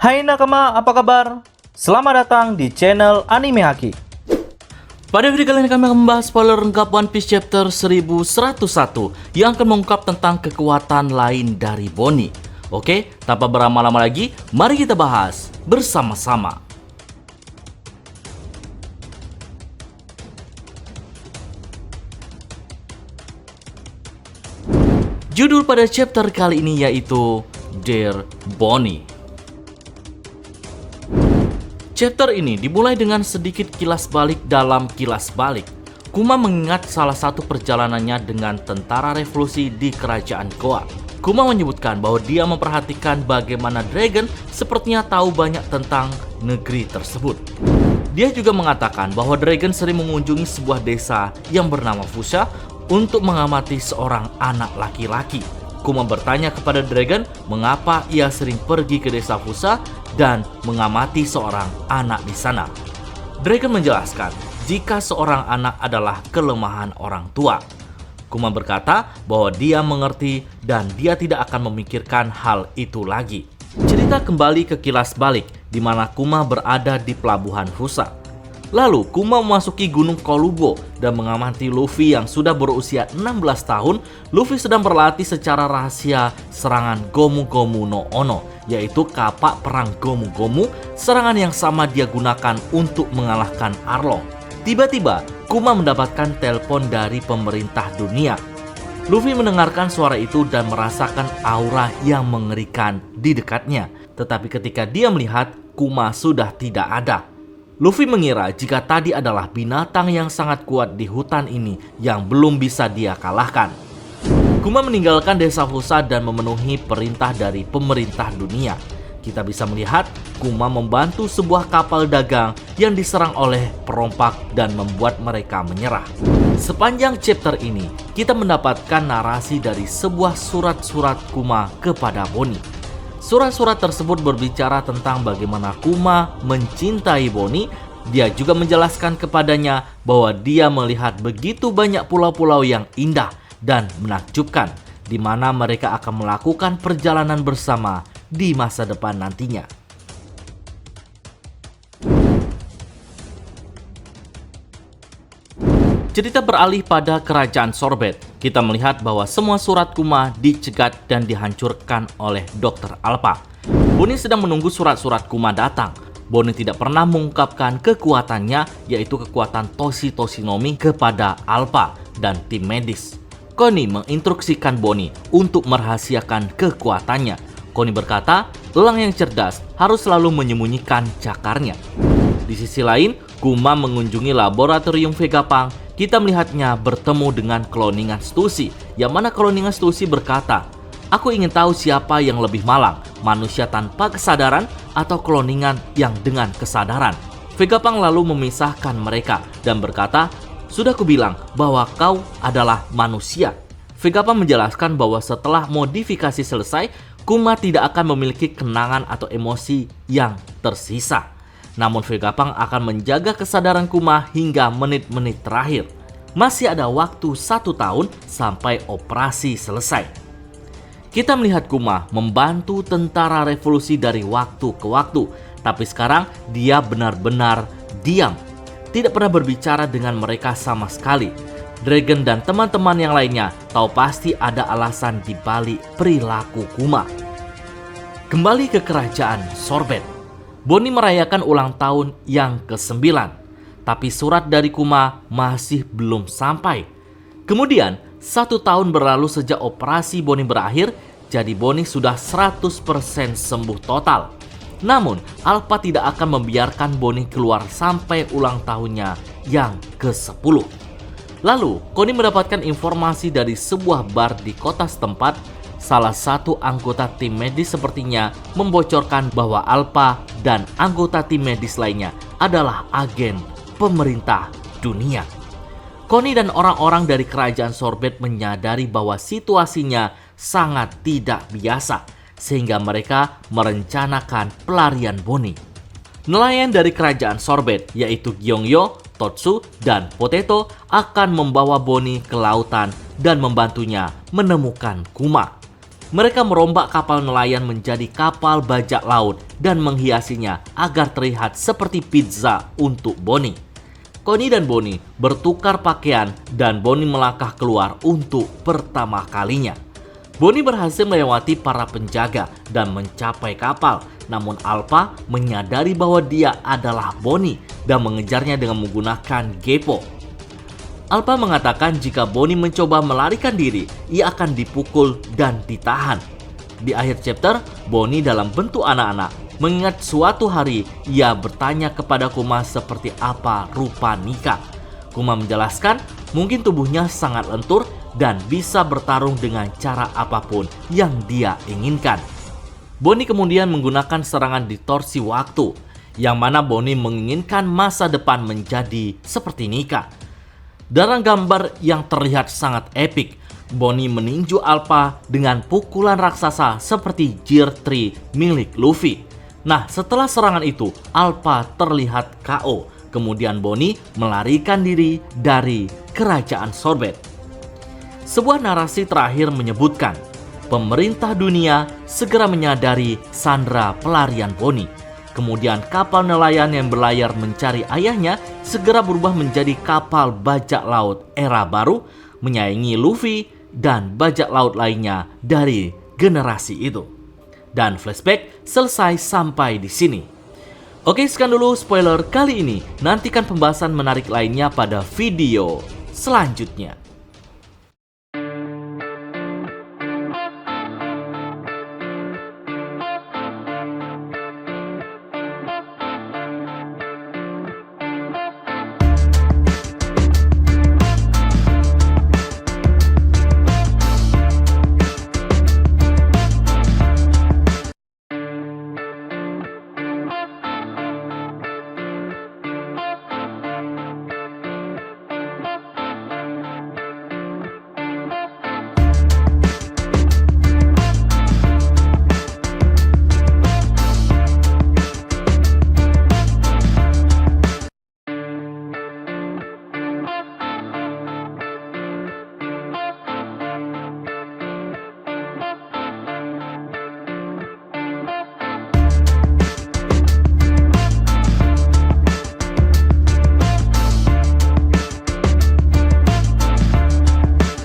Hai nakama, apa kabar? Selamat datang di channel Anime Haki. Pada video kali ini kami akan membahas spoiler lengkap One Piece chapter 1101 yang akan mengungkap tentang kekuatan lain dari Bonnie. Oke, tanpa berlama-lama lagi, mari kita bahas bersama-sama. Judul pada chapter kali ini yaitu Dear Bonnie. Chapter ini dimulai dengan sedikit kilas balik dalam kilas balik. Kuma mengingat salah satu perjalanannya dengan tentara revolusi di kerajaan Koa. Kuma menyebutkan bahwa dia memperhatikan bagaimana Dragon sepertinya tahu banyak tentang negeri tersebut. Dia juga mengatakan bahwa Dragon sering mengunjungi sebuah desa yang bernama Fusa untuk mengamati seorang anak laki-laki. Kuma bertanya kepada Dragon mengapa ia sering pergi ke desa Fusa dan mengamati seorang anak di sana. Dragon menjelaskan jika seorang anak adalah kelemahan orang tua. Kuma berkata bahwa dia mengerti dan dia tidak akan memikirkan hal itu lagi. Cerita kembali ke kilas balik di mana Kuma berada di pelabuhan Fusa. Lalu Kuma memasuki Gunung Kolubo dan mengamati Luffy yang sudah berusia 16 tahun. Luffy sedang berlatih secara rahasia serangan Gomu Gomu no Ono, yaitu kapak perang Gomu Gomu, serangan yang sama dia gunakan untuk mengalahkan Arlong. Tiba-tiba Kuma mendapatkan telepon dari pemerintah dunia. Luffy mendengarkan suara itu dan merasakan aura yang mengerikan di dekatnya. Tetapi ketika dia melihat, Kuma sudah tidak ada. Luffy mengira jika tadi adalah binatang yang sangat kuat di hutan ini yang belum bisa dia kalahkan. Kuma meninggalkan desa Fusa dan memenuhi perintah dari pemerintah dunia. Kita bisa melihat Kuma membantu sebuah kapal dagang yang diserang oleh perompak dan membuat mereka menyerah. Sepanjang chapter ini, kita mendapatkan narasi dari sebuah surat-surat Kuma kepada Bonnie. Surat-surat tersebut berbicara tentang bagaimana Kuma mencintai Bonnie. Dia juga menjelaskan kepadanya bahwa dia melihat begitu banyak pulau-pulau yang indah dan menakjubkan, di mana mereka akan melakukan perjalanan bersama di masa depan nantinya. Cerita beralih pada kerajaan Sorbet. Kita melihat bahwa semua surat Kuma dicegat dan dihancurkan oleh Dr. Alpha. Bonnie sedang menunggu surat-surat Kuma datang. Bonnie tidak pernah mengungkapkan kekuatannya, yaitu kekuatan Toshi Toshinomi kepada Alpha dan tim medis. Connie menginstruksikan Bonnie untuk merahasiakan kekuatannya. Connie berkata, elang yang cerdas harus selalu menyembunyikan cakarnya. Di sisi lain, Kuma mengunjungi laboratorium Vegapunk. Kita melihatnya bertemu dengan Cloningan Stussy, yang mana Cloningan Stussy berkata, aku ingin tahu siapa yang lebih malang, manusia tanpa kesadaran atau Cloningan yang dengan kesadaran. Vegapunk lalu memisahkan mereka dan berkata, sudah kubilang bahwa kau adalah manusia. Vegapunk menjelaskan bahwa setelah modifikasi selesai, Kuma tidak akan memiliki kenangan atau emosi yang tersisa. Namun Vegapunk akan menjaga kesadaran Kuma hingga menit-menit terakhir. Masih ada waktu 1 tahun sampai operasi selesai. Kita melihat Kuma membantu tentara revolusi dari waktu ke waktu. Tapi sekarang dia benar-benar diam. Tidak pernah berbicara dengan mereka sama sekali. Dragon dan teman-teman yang lainnya tahu pasti ada alasan di balik perilaku Kuma. Kembali ke kerajaan Sorbet. Bonnie merayakan ulang tahun yang ke-9, tapi surat dari Kuma masih belum sampai. Kemudian, 1 tahun berlalu sejak operasi Bonnie berakhir, jadi Bonnie sudah 100% sembuh total. Namun, Alpha tidak akan membiarkan Bonnie keluar sampai ulang tahunnya yang ke-10. Lalu, Connie mendapatkan informasi dari sebuah bar di kota setempat. Salah satu anggota tim medis sepertinya membocorkan bahwa Alpha dan anggota tim medis lainnya adalah agen pemerintah dunia. Connie dan orang-orang dari kerajaan Sorbet menyadari bahwa situasinya sangat tidak biasa, sehingga mereka merencanakan pelarian Bonnie. Nelayan dari kerajaan Sorbet, yaitu Gyeongyo, Totsu, dan Potato akan membawa Bonnie ke lautan dan membantunya menemukan Kuma. Mereka merombak kapal nelayan menjadi kapal bajak laut dan menghiasinya agar terlihat seperti pizza untuk Bonnie. Connie dan Bonnie bertukar pakaian dan Bonnie melangkah keluar untuk pertama kalinya. Bonnie berhasil melewati para penjaga dan mencapai kapal. Namun Alpha menyadari bahwa dia adalah Bonnie dan mengejarnya dengan menggunakan gepo. Alpha mengatakan jika Bonnie mencoba melarikan diri, ia akan dipukul dan ditahan. Di akhir chapter, Bonnie dalam bentuk anak-anak mengingat suatu hari ia bertanya kepada Kuma seperti apa rupa Nika. Kuma menjelaskan mungkin tubuhnya sangat lentur dan bisa bertarung dengan cara apapun yang dia inginkan. Bonnie kemudian menggunakan serangan distorsi waktu, yang mana Bonnie menginginkan masa depan menjadi seperti Nika. Dalam gambar yang terlihat sangat epik, Bonnie meninju Alpha dengan pukulan raksasa seperti Gear 3 milik Luffy. Nah, setelah serangan itu, Alpha terlihat KO. Kemudian Bonnie melarikan diri dari kerajaan Sorbet. Sebuah narasi terakhir menyebutkan, pemerintah dunia segera menyadari sandera pelarian Bonnie. Kemudian kapal nelayan yang berlayar mencari ayahnya segera berubah menjadi kapal bajak laut era baru, menyaingi Luffy dan bajak laut lainnya dari generasi itu. Dan flashback selesai sampai di sini. Oke, sekian dulu spoiler kali ini. Nantikan pembahasan menarik lainnya pada video selanjutnya.